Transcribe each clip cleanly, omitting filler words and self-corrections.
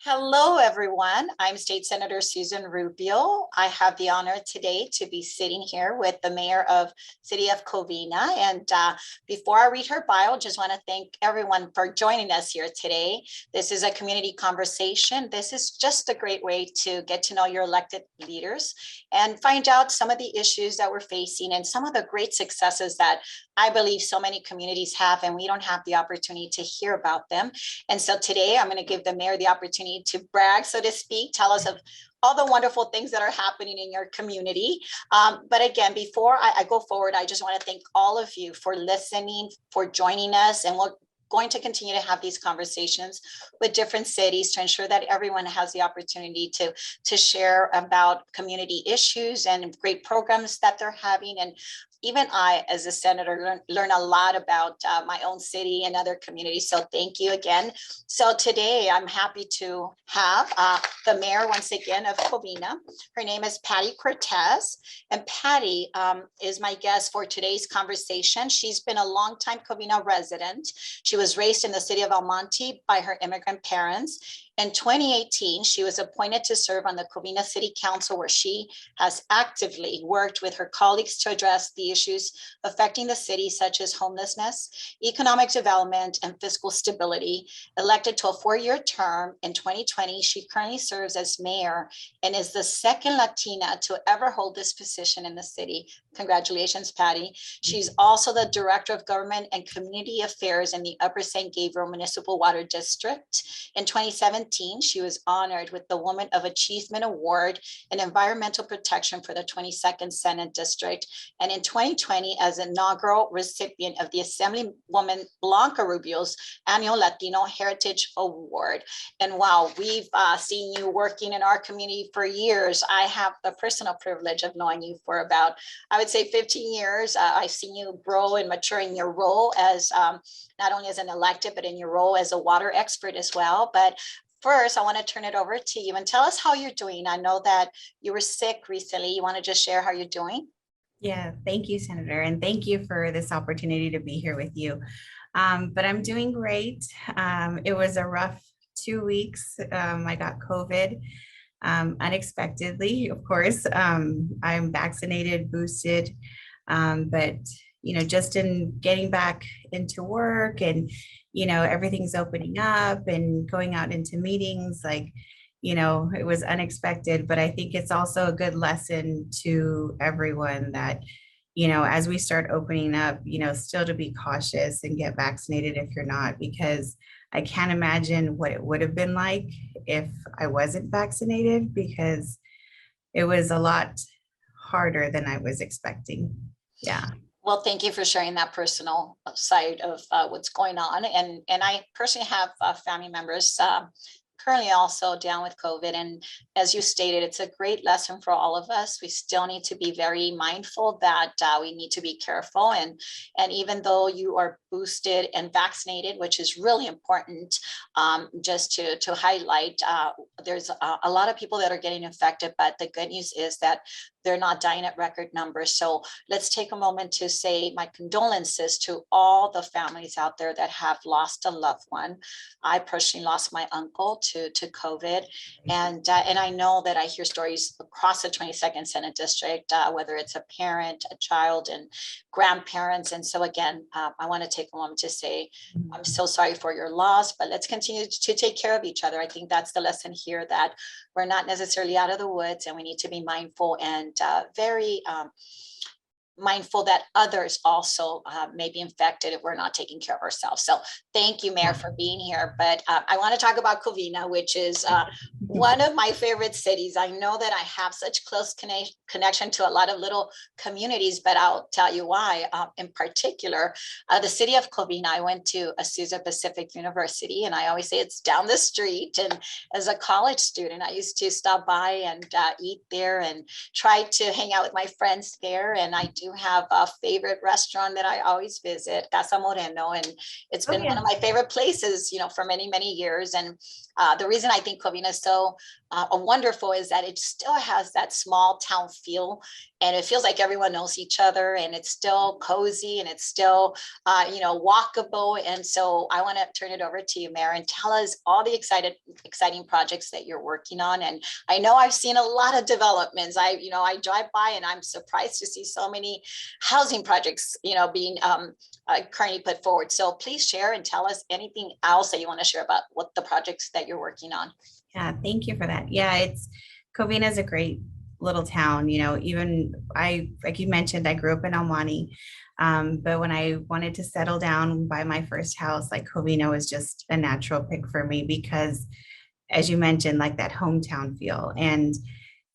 Hello, everyone. I'm State Senator Susan Rubio. I have the honor today to be sitting here with the mayor of City of Covina. And before I read her bio, just want to thank everyone for joining us here today. This is a community conversation. This is just a great way to get to know your elected leaders and find out some of the issues that we're facing and some of the great successes that I believe so many communities have, and we don't have the opportunity to hear about them. And so today I'm going to give the mayor the opportunity to brag, so to speak, tell us of all the wonderful things that are happening in your community. But again, before I go forward, I just want to thank all of you for listening, for joining us, and we're going to continue to have these conversations with different cities to ensure that everyone has the opportunity to share about community issues and great programs that they're having. And even I, as a senator, learn a lot about my own city and other communities. So thank you again. So today I'm happy to have the mayor once again of Covina. Her name is Patty Cortez, and Patty is my guest for today's conversation. She's been a longtime Covina resident. She was raised in the city of Almonte by her immigrant parents. In 2018, she was appointed to serve on the Covina City Council, where she has actively worked with her colleagues to address the issues affecting the city, such as homelessness, economic development, and fiscal stability. Elected to a 4-year term in 2020, she currently serves as mayor and is the second Latina to ever hold this position in the city. Congratulations, Patty. She's also the Director of Government and Community Affairs in the Upper St. Gabriel Municipal Water District. In 2017, she was honored with the Woman of Achievement Award in Environmental Protection for the 22nd Senate District. And in 2020, as inaugural recipient of the Assemblywoman Blanca Rubio's annual Latino Heritage Award. And wow, we've seen you working in our community for years. I have the personal privilege of knowing you for about, I would say 15 years. I've seen you grow and mature in your role as not only as an elected, but in your role as a water expert as well. But first, I want to turn it over to you and tell us how you're doing. I know that you were sick recently. You want to just share how you're doing? Yeah, thank you, Senator. And thank you for this opportunity to be here with you. But I'm doing great. It was a rough 2 weeks. I got COVID unexpectedly, of course. I'm vaccinated, boosted, but just in getting back into work and, everything's opening up and going out into meetings, it was unexpected, but I think it's also a good lesson to everyone that, as we start opening up, still to be cautious and get vaccinated if you're not, because I can't imagine what it would have been like if I wasn't vaccinated, because it was a lot harder than I was expecting. Yeah. Well, thank you for sharing that personal side of what's going on. And I personally have family members currently also down with COVID. And as you stated, it's a great lesson for all of us. We still need to be very mindful that we need to be careful. And even though you are boosted and vaccinated, which is really important, just to highlight, there's a lot of people that are getting infected, but the good news is that they're not dying at record numbers. So let's take a moment to say my condolences to all the families out there that have lost a loved one. I personally lost my uncle to COVID. And I know that I hear stories across the 22nd Senate District, whether it's a parent, a child, and grandparents. And so again, I want to take a moment to say, I'm so sorry for your loss, but let's continue to take care of each other. I think that's the lesson here, that we're not necessarily out of the woods, and we need to be mindful and very mindful that others also may be infected if we're not taking care of ourselves. So thank you, Mayor, for being here. But I want to talk about Covina, which is one of my favorite cities. I know that I have such close connection to a lot of little communities, but I'll tell you why. In particular, the city of Covina, I went to Azusa Pacific University, and I always say it's down the street. And as a college student, I used to stop by and eat there and try to hang out with my friends there. And I do have a favorite restaurant that I always visit, Casa Moreno, and it's been one of my favorite places, for many, many years. And the reason I think Covina is so wonderful is that it still has that small town feel. and it feels like everyone knows each other, and it's still cozy, and it's still, walkable. And so I want to turn it over to you, Mayor, and tell us all the exciting projects that you're working on. And I know I've seen a lot of developments. I drive by and I'm surprised to see so many housing projects, being currently put forward. So please share and tell us anything else that you want to share about what the projects that you're working on. Yeah, thank you for that. Yeah, Covina is a great little town, even like you mentioned, I grew up in Almani. But when I wanted to settle down, buy my first house, like Covina was just a natural pick for me because, as you mentioned, like that hometown feel. And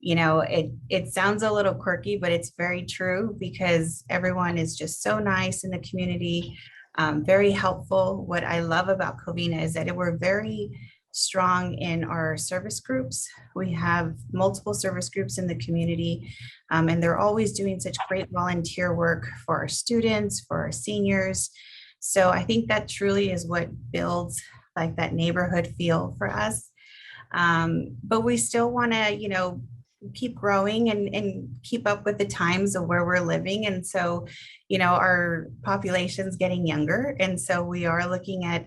it sounds a little quirky, but it's very true because everyone is just so nice in the community, very helpful. What I love about Covina is that we're very strong in our service groups. We have multiple service groups in the community, and they're always doing such great volunteer work for our students, for our seniors. So I think that truly is what builds like that neighborhood feel for us. But we still want to, keep growing and keep up with the times of where we're living. And so, our population's getting younger. And so we are looking at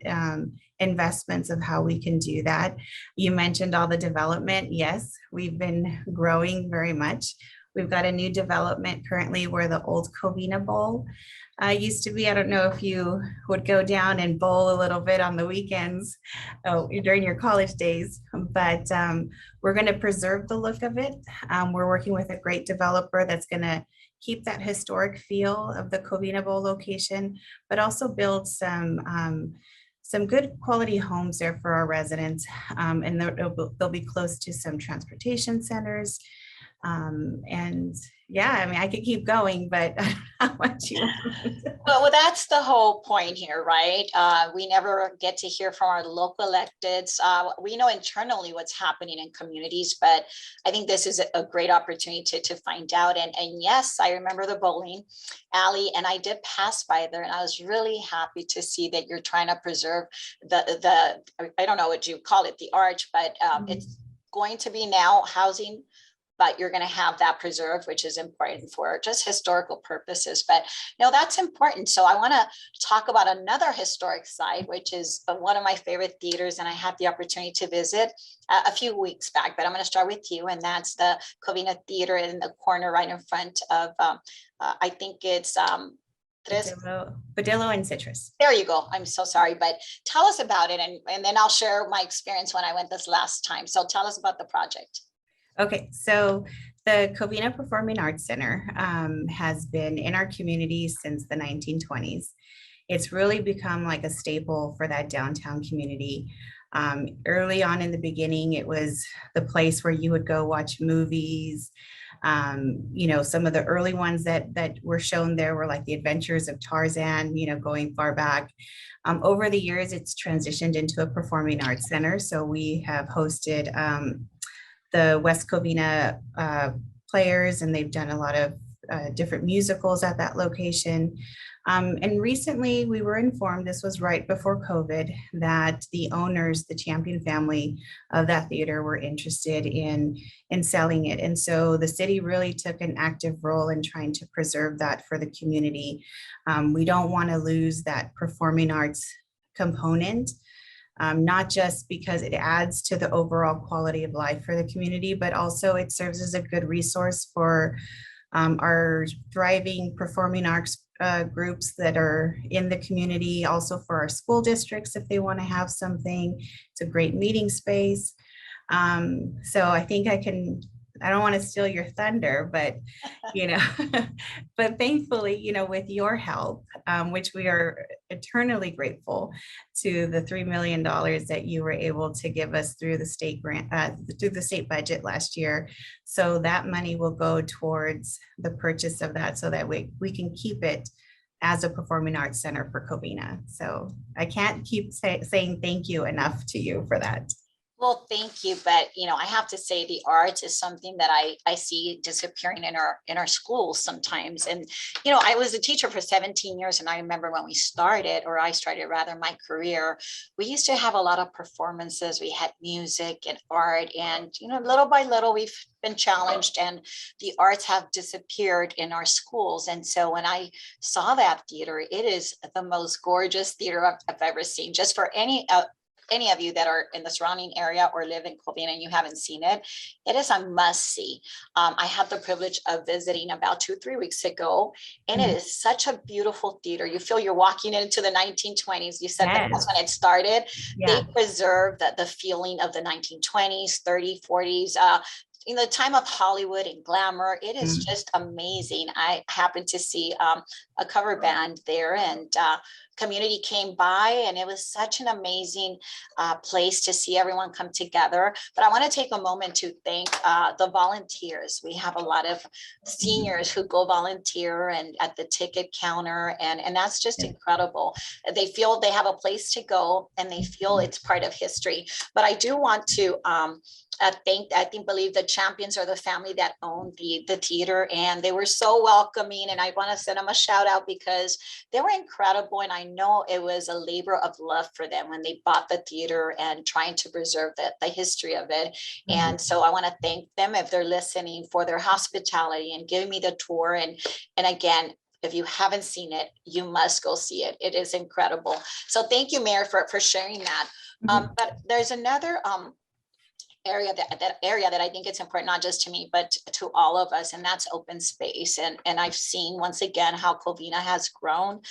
investments of how we can do that. You mentioned all the development. Yes, we've been growing very much. We've got a new development currently where the old Covina Bowl used to be. I don't know if you would go down and bowl a little bit on the weekends during your college days, but we're going to preserve the look of it. We're working with a great developer that's going to keep that historic feel of the Covina Bowl location, but also build some good quality homes there for our residents. And they'll be close to some transportation centers. And yeah, I mean, I could keep going, but how much you want? Well, that's the whole point here, right? We never get to hear from our local electeds. We know internally what's happening in communities, but I think this is a great opportunity to find out. And yes, I remember the bowling alley, and I did pass by there, and I was really happy to see that you're trying to preserve the I don't know what you call it, the arch, but it's going to be now housing, but you're going to have that preserved, which is important for just historical purposes. But that's important. So I want to talk about another historic site, which is one of my favorite theaters, and I had the opportunity to visit a few weeks back. But I'm going to start with you, and that's the Covina Theater in the corner right in front of, I think it's Badillo and Citrus. There you go. I'm so sorry, but tell us about it, and then I'll share my experience when I went this last time. So tell us about the project. Okay, so the Covina Performing Arts Center has been in our community since the 1920s. It's really become like a staple for that downtown community. Early on in the beginning, it was the place where you would go watch movies. Some of the early ones that were shown there were like the Adventures of Tarzan, going far back. Over the years, it's transitioned into a performing arts center. So we have hosted the West Covina players, and they've done a lot of different musicals at that location. And recently we were informed, this was right before COVID, that the owners, the Champion family of that theater, were interested in selling it. And so the city really took an active role in trying to preserve that for the community. We don't want to lose that performing arts component. Not just because it adds to the overall quality of life for the community, but also it serves as a good resource for our thriving performing arts groups that are in the community, also for our school districts if they want to have something. It's a great meeting space. So I think I don't want to steal your thunder, but, but thankfully, with your help, which we are eternally grateful to the $3 million that you were able to give us through the state grant, through the state budget last year. So that money will go towards the purchase of that so that we can keep it as a performing arts center for Covina. So I can't keep saying thank you enough to you for that. Well, thank you. But, I have to say the arts is something that I see disappearing in our schools sometimes. And, I was a teacher for 17 years. And I remember when we started, or I started rather my career, we used to have a lot of performances. We had music and art. And, little by little, we've been challenged and the arts have disappeared in our schools. And so when I saw that theater, it is the most gorgeous theater I've ever seen. Just for any of you that are in the surrounding area or live in Covina and you haven't seen it, it is a must see. I had the privilege of visiting about 2-3 weeks ago, and it is such a beautiful theater. You feel you're walking into the 1920s. You said that that's Yes. when it started. They Yeah. preserved the feeling of the 1920s, 30s, 40s. In the time of Hollywood and glamour, it is Mm. just amazing. I happened to see a cover band there, and community came by, and it was such an amazing place to see everyone come together. But I want to take a moment to thank the volunteers. We have a lot of seniors who go volunteer and at the ticket counter, and that's just incredible. They feel they have a place to go, and they feel it's part of history. But I do want to believe the champions are the family that owned the theater, and they were so welcoming. And I want to send them a shout out because they were incredible. And I know it was a labor of love for them when they bought the theater and trying to preserve the history of it. And so I want to thank them, if they're listening, for their hospitality and giving me the tour. And again, if you haven't seen it, you must go see it. It is incredible. So thank you, Mayor, for sharing that. But there's another area that I think it's important, not just to me, but to all of us, and that's open space. And I've seen once again how Covina has grown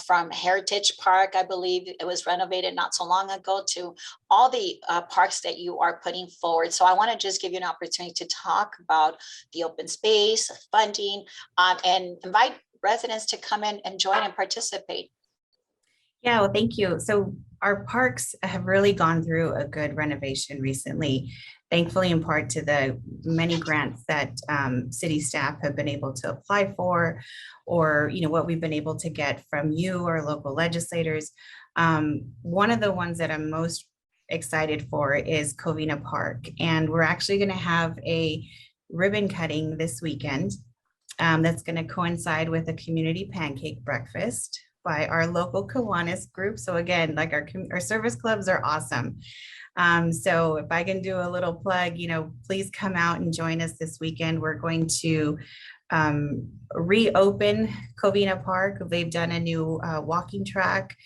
from Heritage Park, I believe it was renovated not so long ago, to all the parks that you are putting forward. So I want to just give you an opportunity to talk about the open space, funding, and invite residents to come in and join and participate. Yeah, well, thank you. So our parks have really gone through a good renovation recently, thankfully in part to the many grants that city staff have been able to apply for, or what we've been able to get from you or local legislators. One of the ones that I'm most excited for is Covina Park, and we're actually going to have a ribbon cutting this weekend that's going to coincide with a community pancake breakfast by our local Kiwanis group. So again, like our service clubs are awesome. So if I can do a little plug, please come out and join us this weekend. We're going to reopen Covina Park. They've done a new walking track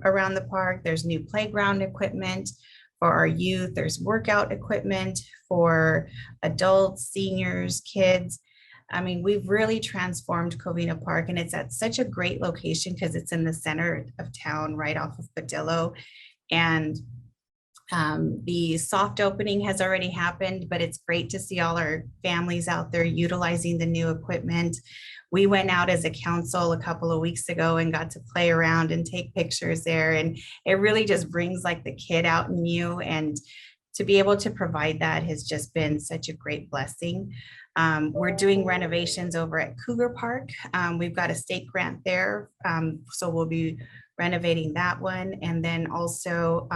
around the park. There's new playground equipment for our youth. There's workout equipment for adults, seniors, kids. I mean, we've really transformed Covina Park, and it's at such a great location because it's in the center of town, right off of Padillo. And the soft opening has already happened, but it's great to see all our families out there utilizing the new equipment. We went out as a council a couple of weeks ago and got to play around and take pictures there. And it really just brings like the kid out in you, and to be able to provide that has just been such a great blessing. We're doing renovations over at Cougar Park. We've got a state grant there, so we'll be renovating that one. And then also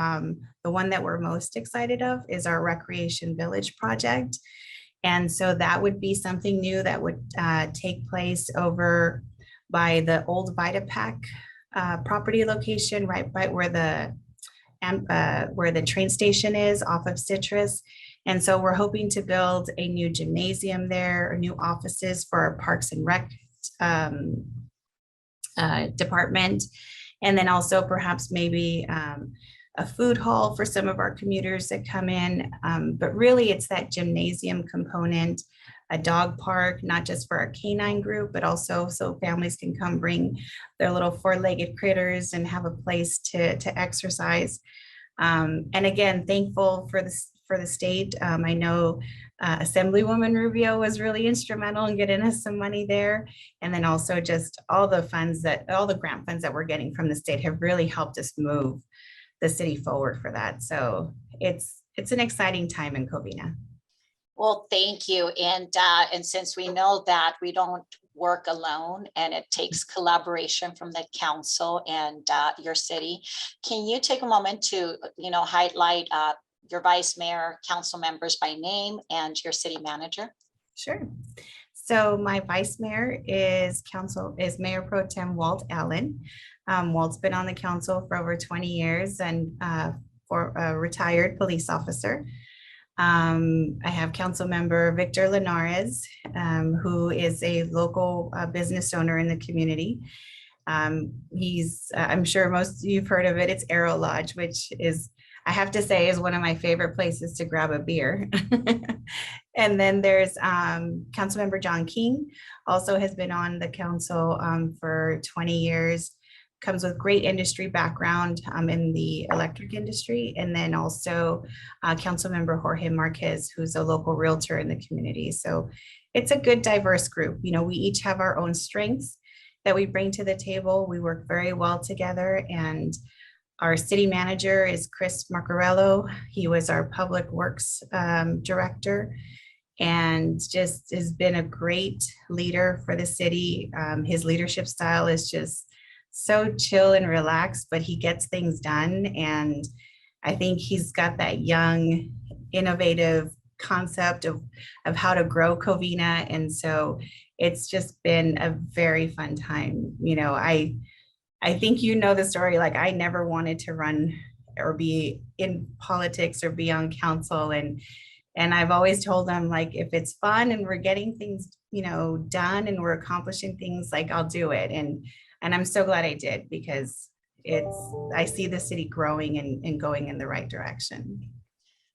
the one that we're most excited of is our Recreation Village project. And so that would be something new that would take place over by the old Vitapac property location, right where the train station is off of Citrus. And so we're hoping to build a new gymnasium there, or new offices for our Parks and Rec department. And then also perhaps maybe a food hall for some of our commuters that come in. But really it's that gymnasium component, a dog park, not just for our canine group, but also so families can come bring their little four-legged critters and have a place to exercise. And again, thankful for the state. I know Assemblywoman Rubio was really instrumental in getting us some money there. And then also just all the grant funds that we're getting from the state have really helped us move the city forward for that. So it's an exciting time in Covina. Well, thank you. And since we know that we don't work alone and it takes collaboration from the council and your city, can you take a moment to, highlight your vice mayor, council members by name, and your city manager. Sure. So my vice mayor is Mayor Pro Tem Walt Allen. Walt's been on the council for over 20 years and for a retired police officer. I have council member Victor Linares, who is a local business owner in the community. I'm sure most of you've heard of it. It's Arrow Lodge, which is, I have to say, is one of my favorite places to grab a beer. And then there's Councilmember John King, also has been on the council for 20 years, comes with great industry background in the electric industry. And then also Councilmember Jorge Marquez, who's a local realtor in the community. So it's a good diverse group. You know, we each have our own strengths that we bring to the table. We work very well together, and our city manager is Chris Marcarello. He was our public works director and just has been a great leader for the city. His leadership style is just so chill and relaxed, but he gets things done. And I think he's got that young, innovative concept of how to grow Covina. And so it's just been a very fun time. You know, I think you know the story, like I never wanted to run or be in politics or be on council. And I've always told them, like, if it's fun and we're getting things, you know, done and we're accomplishing things, like I'll do it. And I'm so glad I did, because I see the city growing and going in the right direction.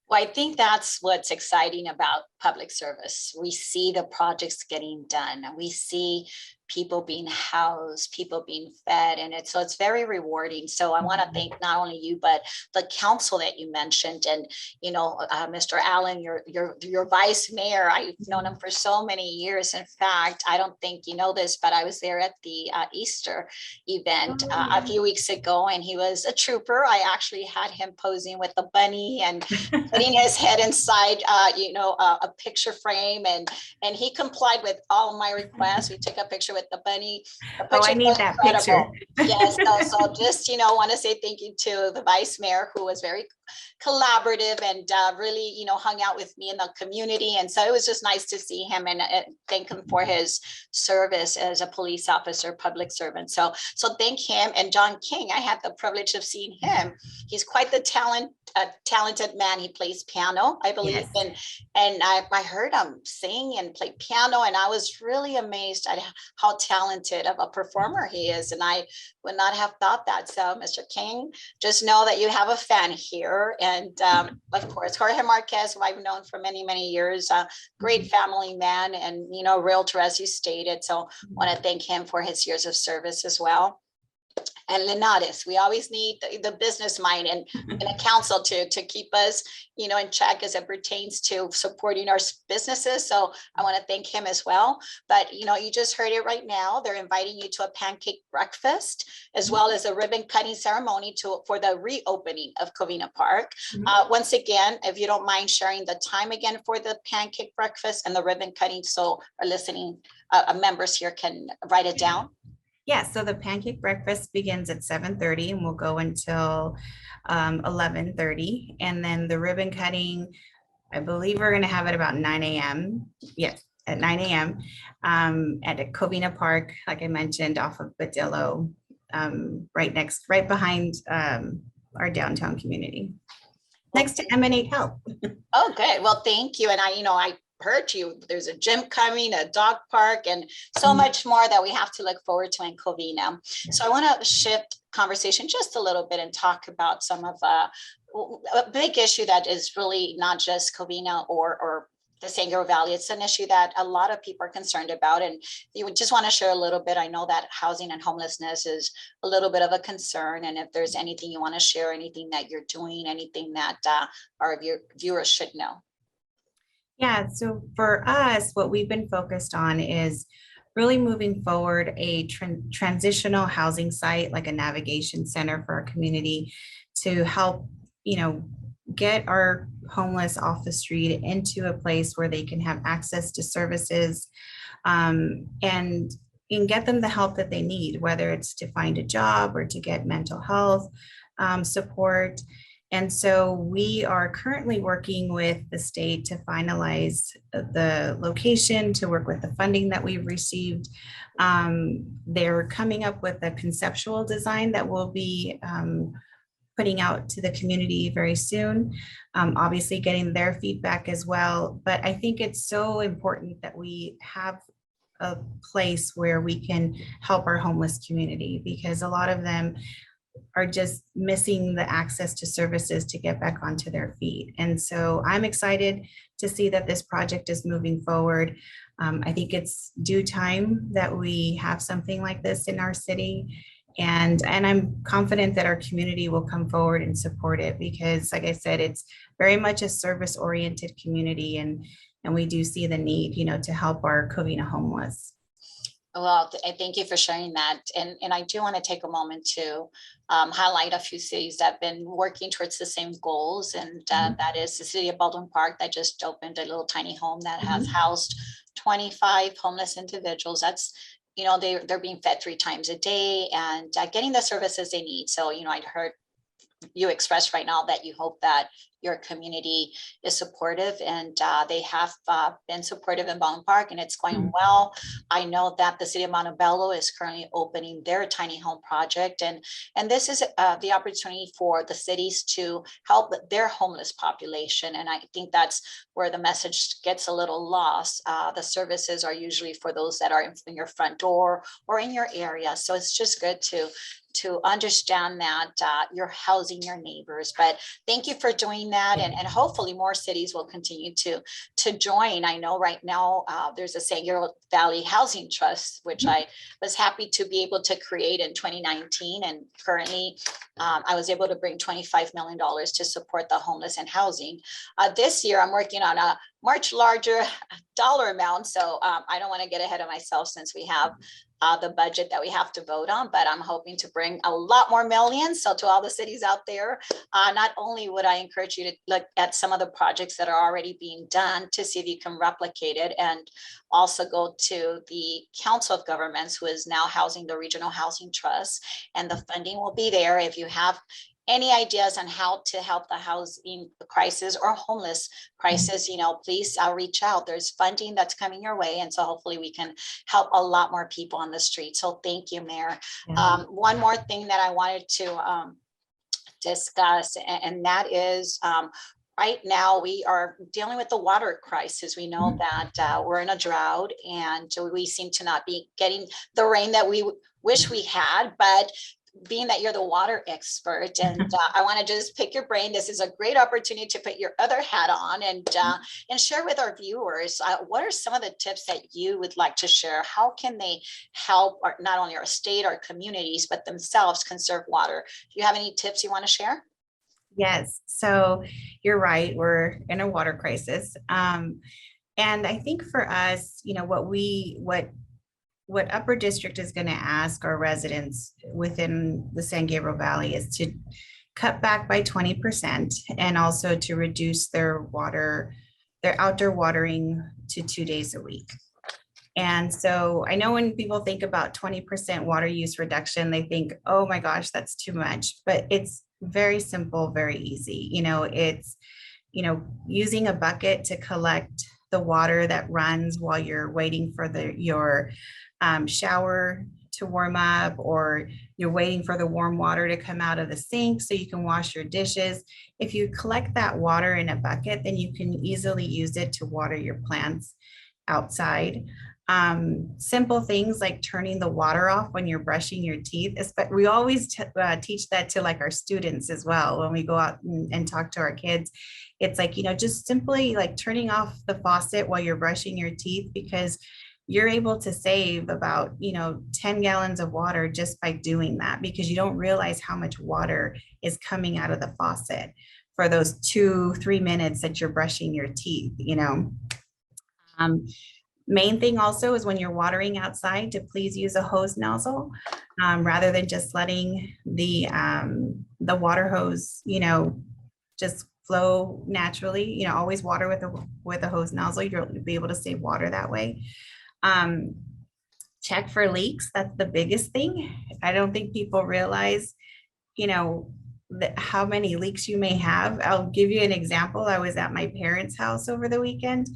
Well, I think that's what's exciting about public service. We see the projects getting done, and we see people being housed, people being fed, and it's very rewarding. So I want to thank not only you, but the council that you mentioned, and Mr. Allen, your vice mayor. I've known him for so many years. In fact, I don't think you know this, but I was there at the Easter event a few weeks ago, and he was a trooper. I actually had him posing with the bunny and putting his head inside, a picture frame, and he complied with all of my requests. We took a picture with the bunny. Oh, I need that picture. Yes, so just want to say thank you to the vice mayor, who was very collaborative and really hung out with me in the community. And so it was just nice to see him and thank him for his service as a police officer, public servant. So thank him. And John King, I had the privilege of seeing him. He's quite the talented man. He plays piano, I believe. Yes. And I heard him sing and play piano, and I was really amazed at how talented of a performer he is. And I would not have thought that. So Mr. King, just know that you have a fan here. And of course, Jorge Marquez, who I've known for many, many years, a great family man and, realtor, as you stated. So I want to thank him for his years of service as well. And Linares, we always need the business mind and a council to keep us, in check as it pertains to supporting our businesses. So I want to thank him as well. But, you just heard it right now. They're inviting you to a pancake breakfast, as well as a ribbon cutting ceremony for the reopening of Covina Park. Once again, if you don't mind sharing the time again for the pancake breakfast and the ribbon cutting, so our listening members here can write it down. Yeah, so the pancake breakfast begins at 7:30 and will go until 11:30. And then the ribbon cutting, I believe we're going to have it about 9 a.m. Yes, at 9 a.m. At Covina Park, like I mentioned, off of Badillo, right behind our downtown community, next to Emanate Health. Oh, good. Well, thank you. And I heard you. There's a gym coming, a dog park, and so much more that we have to look forward to in Covina. So I want to shift conversation just a little bit and talk about some of a big issue that is really not just Covina or the San Gabriel Valley. It's an issue that a lot of people are concerned about, and you would just want to share a little bit. I know that housing and homelessness is a little bit of a concern, and if there's anything you want to share, anything that you're doing, anything that our viewers should know. Yeah, so for us, what we've been focused on is really moving forward a transitional housing site, like a navigation center for our community, to help, get our homeless off the street into a place where they can have access to services and get them the help that they need, whether it's to find a job or to get mental health support. And so we are currently working with the state to finalize the location, to work with the funding that we've received. They're coming up with a conceptual design that will be putting out to the community very soon, obviously getting their feedback as well. But I think it's so important that we have a place where we can help our homeless community, because a lot of them are just missing the access to services to get back onto their feet. And so I'm excited to see that this project is moving forward. I think it's due time that we have something like this in our city. And I'm confident that our community will come forward and support it, because like I said, it's very much a service-oriented community, and we do see the need, to help our Covina homeless. Well, I thank you for sharing that. And I do want to take a moment to highlight a few cities that have been working towards the same goals. And that is the city of Baldwin Park that just opened a little tiny home that has housed 25 homeless individuals. That's, they're being fed 3 times a day and getting the services they need. So, I'd heard you expressed right now that you hope that your community is supportive, and they have been supportive in Baldwin Park, and it's going well. I know that the city of Montebello is currently opening their tiny home project, and this is the opportunity for the cities to help their homeless population. And I think that's where the message gets a little lost. The services are usually for those that are in your front door or in your area. So it's just good to understand that you're housing your neighbors. But thank you for doing that, and hopefully more cities will continue to join. I know right now there's a San Gabriel Valley Housing Trust, which I was happy to be able to create in 2019, and currently I was able to bring $25 million to support the homeless and housing. This year I'm working on a much larger dollar amount, so I don't want to get ahead of myself since we have the budget that we have to vote on, but I'm hoping to bring a lot more millions. So to all the cities out there, not only would I encourage you to look at some of the projects that are already being done to see if you can replicate it, and also go to the Council of Governments, who is now housing the Regional Housing Trust, and the funding will be there. If you have any ideas on how to help the housing crisis or homeless crisis, please reach out. There's funding that's coming your way. And so hopefully we can help a lot more people on the street. So thank you, Mayor. One more thing that I wanted to discuss, and that is right now we are dealing with the water crisis. We know that we're in a drought, and we seem to not be getting the rain that we wish we had, but being that you're the water expert, and I want to just pick your brain. This is a great opportunity to put your other hat on and share with our viewers what are some of the tips that you would like to share. How can they help not only our state, our communities, but themselves conserve water? Do you have any tips you want to share? Yes, so you're right. We're in a water crisis, and I think for us, what Upper District is going to ask our residents within the San Gabriel Valley is to cut back by 20%, and also to reduce their outdoor watering to 2 days a week. And so I know when people think about 20% water use reduction, they think, oh my gosh, that's too much, but it's very simple, very easy. It's, using a bucket to collect the water that runs while you're waiting for your shower to warm up, or you're waiting for the warm water to come out of the sink so you can wash your dishes. If you collect that water in a bucket, then you can easily use it to water your plants outside. Simple things like turning the water off when you're brushing your teeth. We always teach that to our students as well. When we go out and talk to our kids, it's just simply turning off the faucet while you're brushing your teeth, because you're able to save about 10 gallons of water just by doing that, because you don't realize how much water is coming out of the faucet for those 2-3 minutes that you're brushing your teeth. Main thing also is when you're watering outside to please use a hose nozzle, rather than just letting the water hose just flow naturally. Always water with a hose nozzle. You'll be able to save water that way. Check for leaks. That's the biggest thing. I don't think people realize, how many leaks you may have. I'll give you an example. I was at my parents' house over the weekend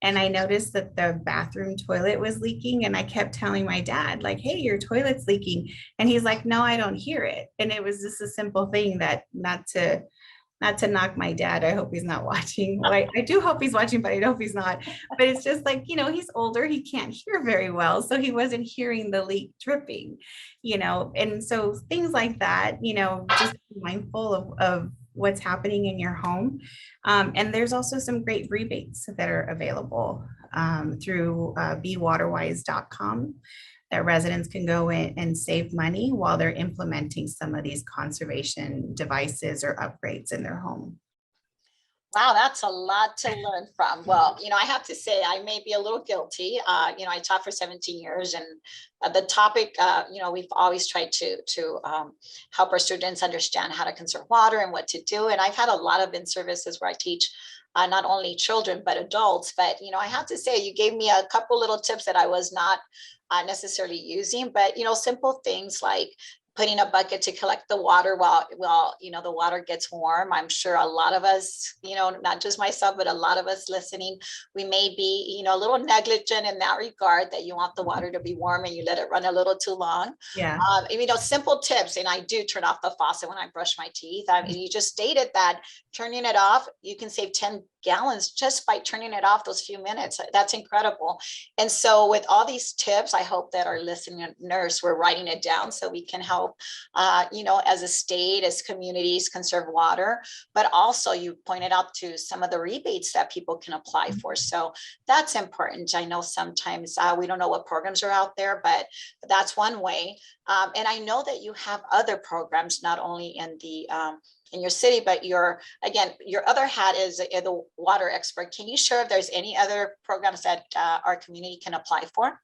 and I noticed that the bathroom toilet was leaking. And I kept telling my dad, like, hey, your toilet's leaking. And he's like, no, I don't hear it. And it was just a simple thing that not to knock my dad. I hope he's not watching. Well, I do hope he's watching, but I hope he's not. But it's just like, he's older. He can't hear very well. So he wasn't hearing the leak dripping, and so things like that, just be mindful of what's happening in your home. And there's also some great rebates that are available through bewaterwise.com that residents can go in and save money while they're implementing some of these conservation devices or upgrades in their home. Wow, that's a lot to learn from. Well, I have to say I may be a little guilty. I taught for 17 years and the topic, we've always tried to help our students understand how to conserve water and what to do. And I've had a lot of in-services where I teach not only children, but adults. But, I have to say, you gave me a couple little tips that I was not necessarily using, but, simple things like putting a bucket to collect the water while the water gets warm. I'm sure a lot of us, not just myself, but a lot of us listening, we may be, a little negligent in that regard, that you want the water to be warm and you let it run a little too long. Yeah. Simple tips. And I do turn off the faucet when I brush my teeth. I mean, you just stated that turning it off, you can save 10 gallons just by turning it off those few minutes. That's incredible. And so with all these tips, I hope that our listeners were writing it down so we can help, as a state, as communities conserve water, but also you pointed out to some of the rebates that people can apply for. So that's important. I know sometimes we don't know what programs are out there, but that's one way. And I know that you have other programs, not only in the in your city, but your other hat is the water expert. Can you share if there's any other programs that our community can apply for?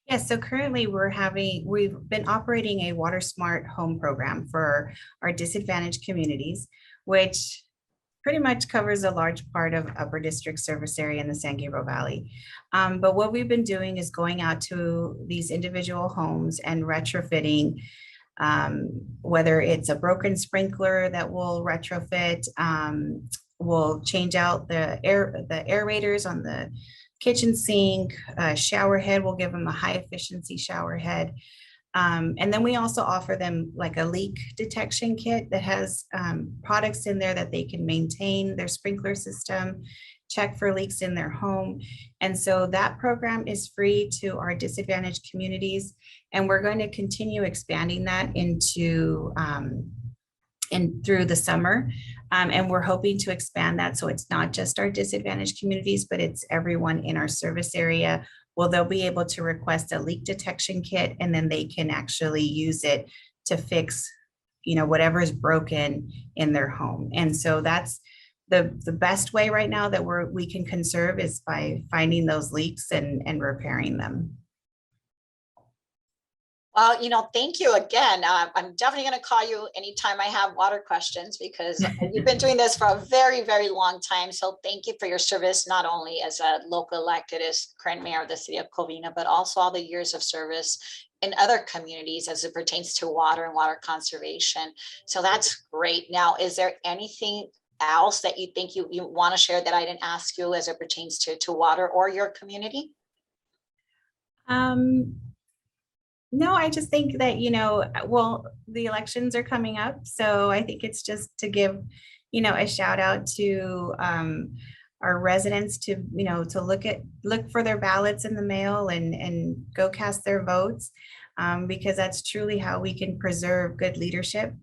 Yes, so currently we've been operating a Water Smart Home program for our disadvantaged communities, which pretty much covers a large part of Upper District service area in the San Gabriel Valley. But what we've been doing is going out to these individual homes and retrofitting, whether it's a broken sprinkler that will retrofit, we'll change out the aerators on the kitchen sink, shower head, we'll give them a high efficiency shower head. And then we also offer them like a leak detection kit that has products in there that they can maintain their sprinkler system, check for leaks in their home. And so that program is free to our disadvantaged communities. And we're going to continue expanding that into through the summer. And we're hoping to expand that so it's not just our disadvantaged communities, but it's everyone in our service area. Well, they'll be able to request a leak detection kit, and then they can actually use it to fix, whatever is broken in their home. And so that's the best way right now that we can conserve is by finding those leaks and repairing them. Well, thank you again. I'm definitely going to call you anytime I have water questions because you've been doing this for a very, very long time. So thank you for your service, not only as a local elected, as current mayor of the city of Covina, but also all the years of service in other communities as it pertains to water and water conservation. So that's great. Now, is there anything else that you think you want to share that I didn't ask you as it pertains to water or your community? No, I just think that, the elections are coming up. So I think it's just to give, a shout out to our residents to, to look for their ballots in the mail and go cast their votes, because that's truly how we can preserve good leadership,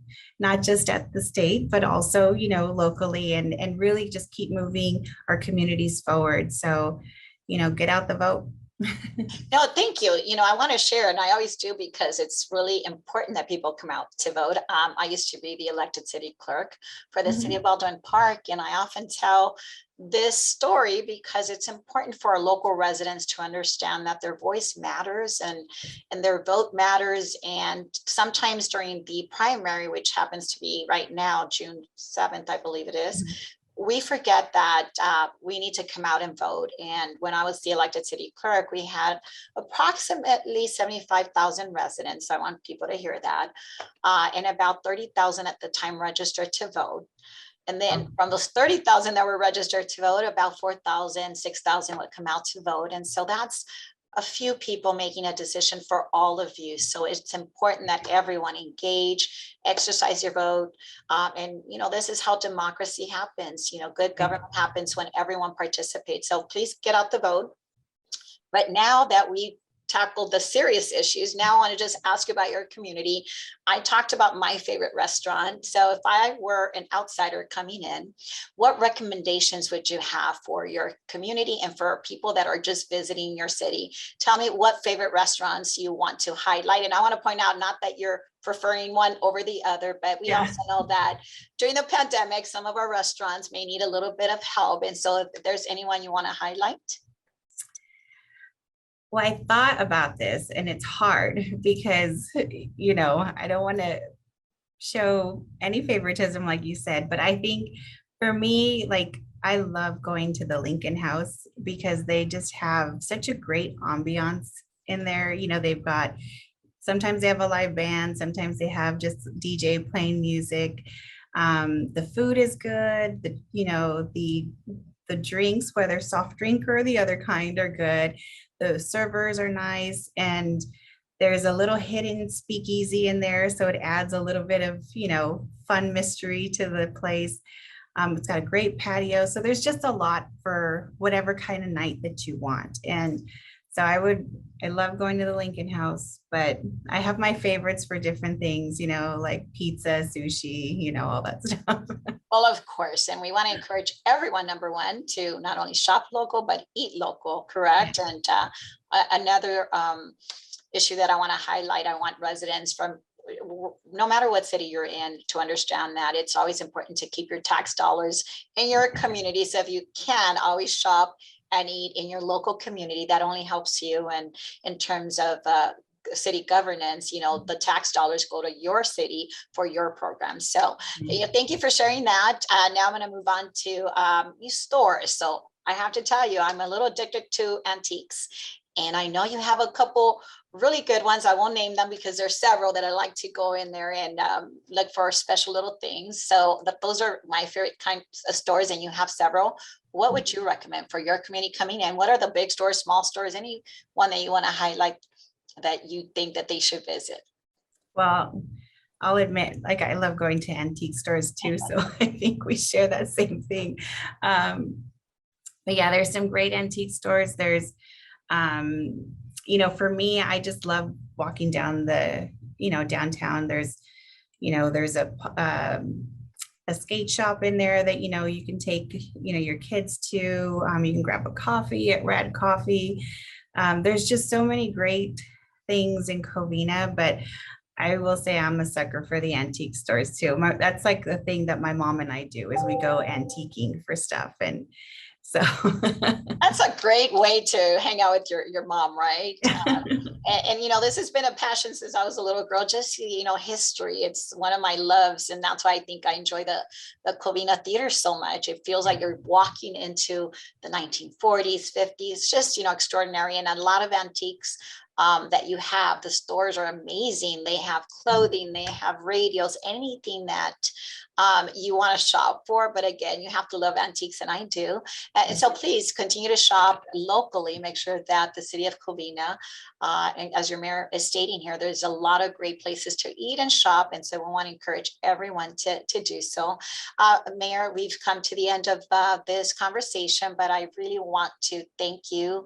not just at the state, but also, locally and really just keep moving our communities forward. So, get out the vote. No, thank you. I want to share, and I always do because it's really important that people come out to vote. I used to be the elected city clerk for the city of Baldwin Park, and I often tell this story because it's important for our local residents to understand that their voice matters and their vote matters. And sometimes during the primary, which happens to be right now, June 7th, I believe it is, we forget that we need to come out and vote. And when I was the elected city clerk, we had approximately 75,000 residents. I want people to hear that. And about 30,000 at the time registered to vote. And then from those 30,000 that were registered to vote, about 4,000, 6,000 would come out to vote. And so that's a few people making a decision for all of you. So it's important that everyone engage, exercise your vote. And, this is how democracy happens. Good government happens when everyone participates. So please get out the vote. But now that we tackled the serious issues, now I want to just ask you about your community. I talked about my favorite restaurant. So if I were an outsider coming in, what recommendations would you have for your community and for people that are just visiting your city? Tell me what favorite restaurants you want to highlight. And I want to point out, not that you're preferring one over the other, but we also know that during the pandemic, some of our restaurants may need a little bit of help. And so if there's anyone you want to highlight. Well, I thought about this and it's hard because, I don't want to show any favoritism, like you said, but I think for me, I love going to the Lincoln House because they just have such a great ambiance in there. Sometimes they have a live band, sometimes they have just DJ playing music. The food is good. The drinks, whether soft drink or the other kind, are good. The servers are nice, and there's a little hidden speakeasy in there, so it adds a little bit of fun mystery to the place. It's got a great patio, so there's just a lot for whatever kind of night that you want. And so I love going to the Lincoln House, but I have my favorites for different things, like pizza, sushi, all that stuff. Well, of course. And we want to encourage everyone, number one, to not only shop local, but eat local, correct? And another issue that I want to highlight, I want residents from no matter what city you're in to understand that it's always important to keep your tax dollars in your community. So if you can, always shop and eat in your local community. That only helps you. And in terms of city governance, the tax dollars go to your city for your program. So thank you for sharing that. Now I'm going to move on to stores. So I have to tell you, I'm a little addicted to antiques. And I know you have a couple really good ones. I won't name them because there's several that I like to go in there and look for special little things. So those are my favorite kinds of stores, and you have several. What would you recommend for your community coming in? What are the big stores, small stores, any one that you want to highlight that you think that they should visit? Well, I'll admit, I love going to antique stores too. So I think we share that same thing. But yeah, there's some great antique stores. There's, for me, I just love walking down the, downtown. There's a skate shop in there that, you can take, your kids to. You can grab a coffee at Rad Coffee. There's just so many great things in Covina, but I will say I'm a sucker for the antique stores too. That's like the thing that my mom and I do, is we go antiquing for stuff. And so that's a great way to hang out with your mom, right? And this has been a passion since I was a little girl, just, history. It's one of my loves. And that's why I think I enjoy the Covina Theater so much. It feels like you're walking into the 1940s, 50s, just, extraordinary. And a lot of antiques that you have. The stores are amazing. They have clothing, they have radios, anything that you want to shop for. But again, you have to love antiques, and I do. And so please continue to shop locally. Make sure that the city of Covina, and as your mayor is stating here, there's a lot of great places to eat and shop. And so we want to encourage everyone to do so. Mayor, we've come to the end of this conversation, but I really want to thank you,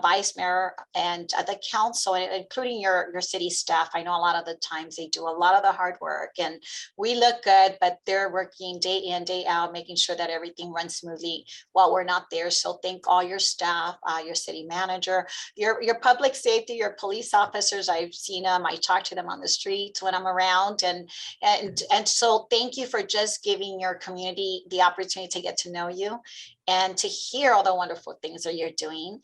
Vice Mayor, and the council, including your city staff. I know a lot of the times they do a lot of the hard work, and we look good, but they're working day in, day out, making sure that everything runs smoothly while we're not there. So thank all your staff, your city manager, your public safety, your police officers. I've seen them. I talk to them on the streets when I'm around. And so thank you for just giving your community the opportunity to get to know you and to hear all the wonderful things that you're doing.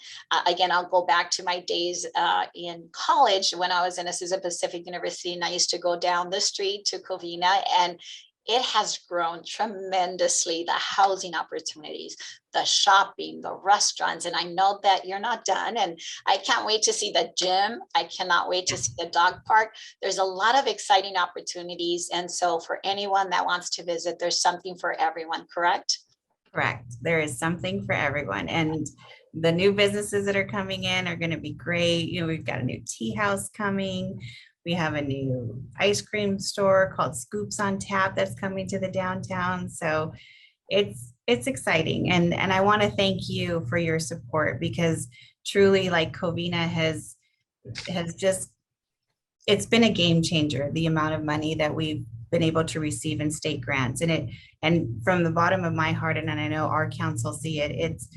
Again, I'll go back to my days in college when I was in Azusa Pacific University, and I used to go down the street to Covina, and it has grown tremendously, the housing opportunities, the shopping, the restaurants. And I know that you're not done. And I can't wait to see the gym. I cannot wait to see the dog park. There's a lot of exciting opportunities. And so for anyone that wants to visit, there's something for everyone, correct? Correct. There is something for everyone. And the new businesses that are coming in are going to be great. You know, we've got a new tea house coming. We have a new ice cream store called Scoops on Tap that's coming to the downtown. So it's exciting. And I want to thank you for your support, because truly, like, Covina has just, it's been a game changer, the amount of money that we've been able to receive in state grants. And from the bottom of my heart, and I know our council see it, it's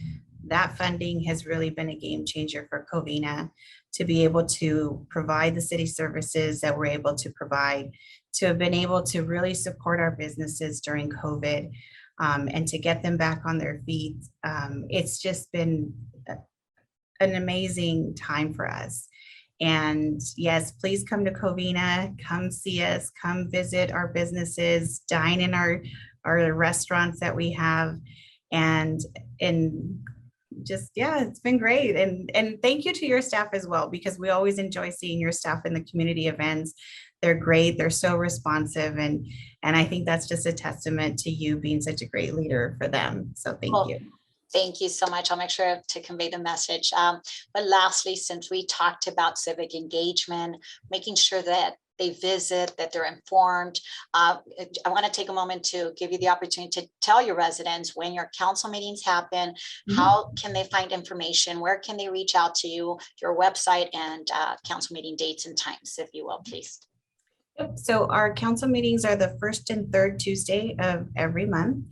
that funding has really been a game changer for Covina to be able to provide the city services that we're able to provide, to have been able to really support our businesses during COVID, and to get them back on their feet. It's just been an amazing time for us. And yes, please come to Covina, come see us, come visit our businesses, dine in our restaurants that we have. And just, yeah, it's been great. And thank you to your staff as well, because we always enjoy seeing your staff in the community events. They're great. They're so responsive. And I think that's just a testament to you being such a great leader for them. So thank you. Thank you so much. I'll make sure to convey the message. But lastly, since we talked about civic engagement, making sure that they visit, that they're informed, I want to take a moment to give you the opportunity to tell your residents when your council meetings happen, how can they find information, where can they reach out to you, your website, and council meeting dates and times, if you will, please. So our council meetings are the first and third Tuesday of every month.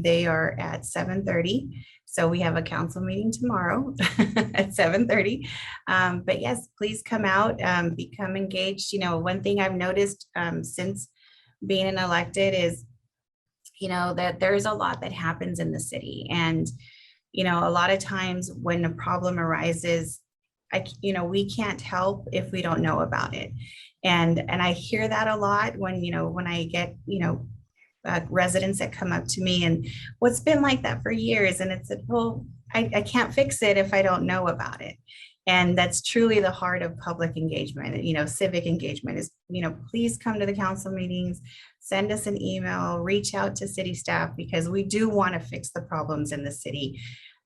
They are at 7:30. So we have a council meeting tomorrow at 7:30. But yes, please come out, become engaged. You know, one thing I've noticed since being an elected is, you know, that there's a lot that happens in the city. And, you know, a lot of times when a problem arises, we can't help if we don't know about it. And I hear that a lot when I get, residents that come up to me and what's been like that for years. And it's, well, I can't fix it if I don't know about it. And that's truly the heart of public engagement, civic engagement is, please come to the council meetings, send us an email, reach out to city staff, because we do want to fix the problems in the city.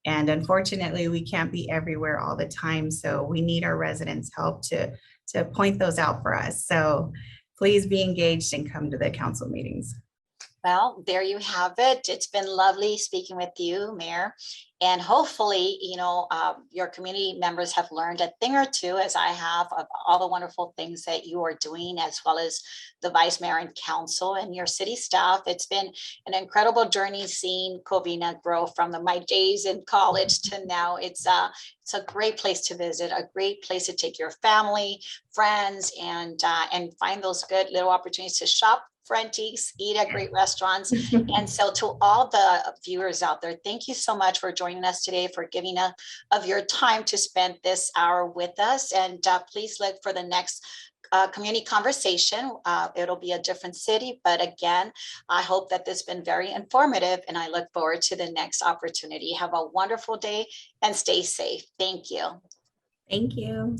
And unfortunately, we can't be everywhere all the time. So we need our residents' help to point those out for us. So please be engaged and come to the council meetings. Well, there you have it. It's been lovely speaking with you, Mayor. And hopefully, your community members have learned a thing or two, as I have, of all the wonderful things that you are doing, as well as the Vice Mayor and Council and your city staff. It's been an incredible journey seeing Covina grow from my days in college to now. It's a great place to visit, a great place to take your family, friends, and find those good little opportunities to shop for antiques, eat at great restaurants. And so to all the viewers out there, thank you so much for joining us today, for giving of your time to spend this hour with us. And please look for the next community conversation. It'll be a different city, but again, I hope that this has been very informative, and I look forward to the next opportunity. Have a wonderful day and stay safe. Thank you. Thank you.